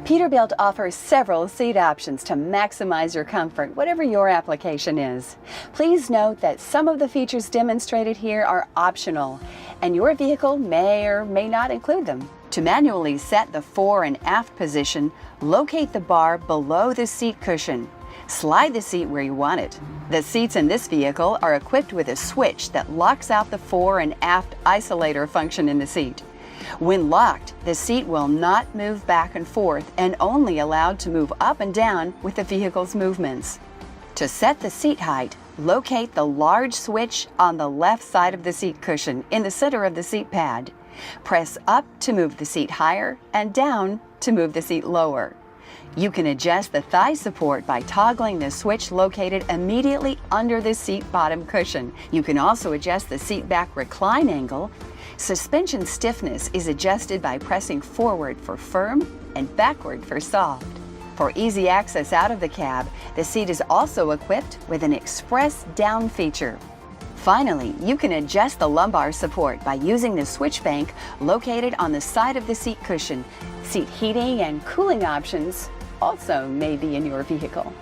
Peterbilt offers several seat options to maximize your comfort, whatever your application is. Please note that some of the features demonstrated here are optional, and your vehicle may or may not include them. To manually set the fore and aft position, locate the bar below the seat cushion. Slide the seat where you want it. The seats in this vehicle are equipped with a switch that locks out the fore and aft isolator function in the seat. When locked, the seat will not move back and forth and only allowed to move up and down with the vehicle's movements. To set the seat height, locate the large switch on the left side of the seat cushion in the center of the seat pad. Press up to move the seat higher and down to move the seat lower. You can adjust the thigh support by toggling the switch located immediately under the seat bottom cushion. You can also adjust the seat back recline angle. Suspension stiffness is adjusted by pressing forward for firm and backward for soft. For easy access out of the cab, the seat is also equipped with an express down feature. Finally, you can adjust the lumbar support by using the switch bank located on the side of the seat cushion. Seat heating and cooling options also may be in your vehicle.